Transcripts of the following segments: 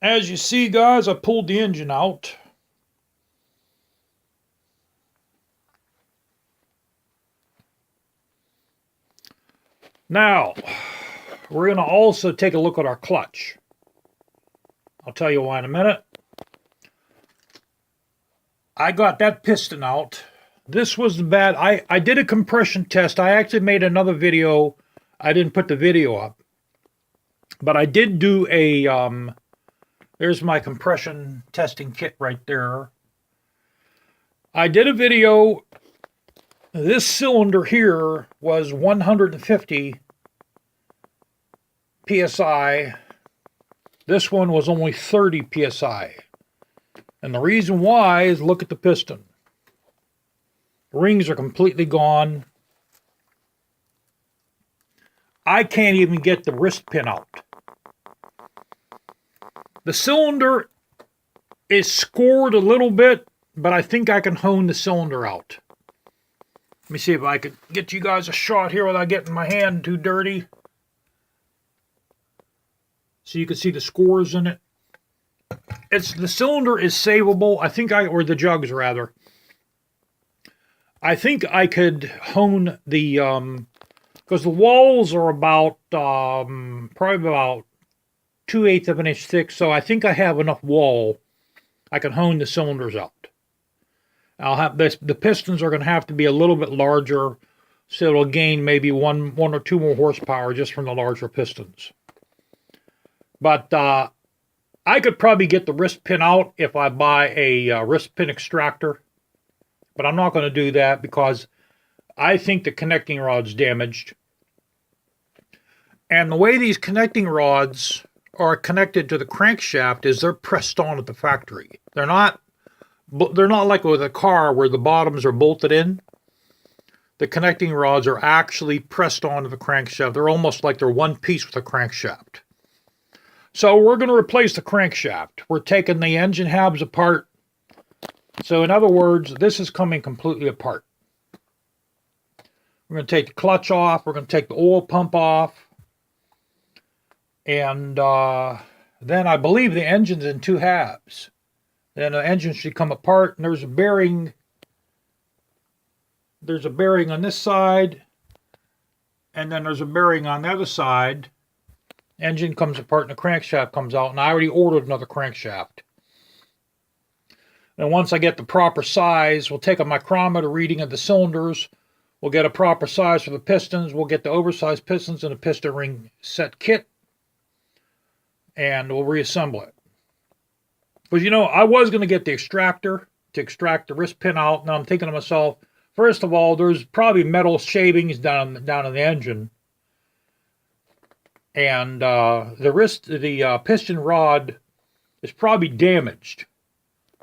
As you see, guys, I pulled the engine out. Now, we're going to also take a look at our clutch. I'll tell you why in a minute. I got that piston out. This was the bad. I did a compression test. I actually made another video. I didn't put the video up. But I did do a, there's my compression testing kit right there. I did a video. This cylinder here was 150 PSI. This one was only 30 PSI. And the reason why is look at the piston. The rings are completely gone. I can't even get the wrist pin out. The cylinder is scored a little bit, but I think I can hone the cylinder out. Let me see if I could get you guys a shot here without getting my hand too dirty. So you can see the scores in it. The cylinder is savable. I think or the jugs rather. I think I could hone the, because the walls are about, probably about 2/8 of an inch thick. So I think I have enough wall. I can hone the cylinders out. I'll have this, the pistons are going to have to be a little bit larger. So it'll gain maybe one or two more horsepower just from the larger pistons. But, I could probably get the wrist pin out if I buy a wrist pin extractor. But I'm not going to do that because I think the connecting rod's damaged. And the way these connecting rods are connected to the crankshaft is they're pressed on at the factory. They're not like with a car where the bottoms are bolted in. The connecting rods are actually pressed onto the crankshaft. They're almost like they're one piece with the crankshaft. So we're going to replace the crankshaft. We're taking the engine halves apart. So in other words, this is coming completely apart. We're going to take the clutch off. We're going to take the oil pump off. And then I believe the engine's in two halves. Then the engine should come apart. And there's a bearing. There's a bearing on this side. And then there's a bearing on the other side. Engine comes apart and the crankshaft comes out, and I already ordered another crankshaft. And once I get the proper size, we'll take a micrometer reading of the cylinders. We'll get a proper size for the pistons. We'll get the oversized pistons in a piston ring set kit. And we'll reassemble it. Because, you know, I was going to get the extractor to extract the wrist pin out. Now I'm thinking to myself, first of all, there's probably metal shavings down in the engine. And the piston rod is probably damaged.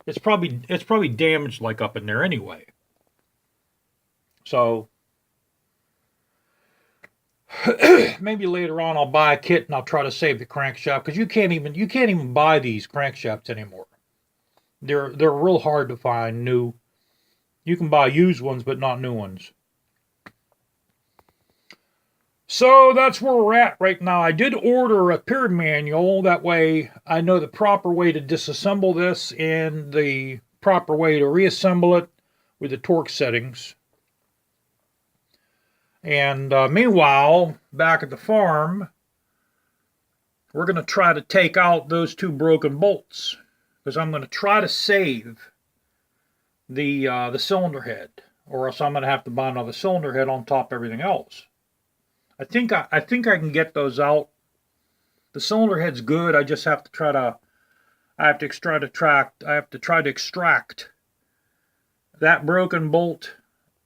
It's probably damaged like up in there anyway. So maybe later on I'll buy a kit and I'll try to save the crankshaft because you can't even buy these crankshafts anymore. They're real hard to find new. You can buy used ones, but not new ones. So that's where we're at right now. I did order a period manual. That way I know the proper way to disassemble this and the proper way to reassemble it with the torque settings. And meanwhile, back at the farm, we're going to try to take out those two broken bolts. Because I'm going to try to save the cylinder head. Or else I'm going to have to buy another cylinder head on top of everything else. I think I can get those out. The cylinder head's good. I just have to try to try to extract that broken bolt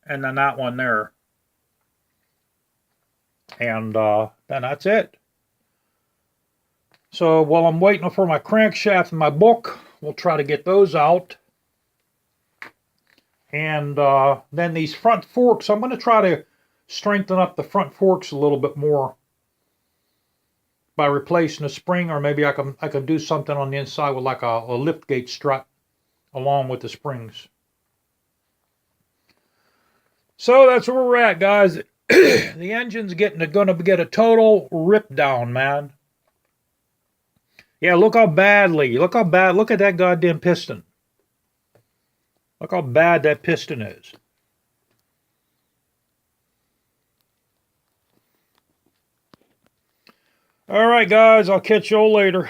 and then that one there. And then that's it. So while I'm waiting for my crankshaft and my book, we'll try to get those out. And then these front forks, I'm going to try to strengthen up the front forks a little bit more by replacing a spring, or maybe I can do something on the inside with like a lift gate strut along with the springs. So that's where we're at, guys. The engine's going to get a total rip down, man. Yeah, look how look at that goddamn piston. Look how bad that piston is. All right, guys, I'll catch y'all later.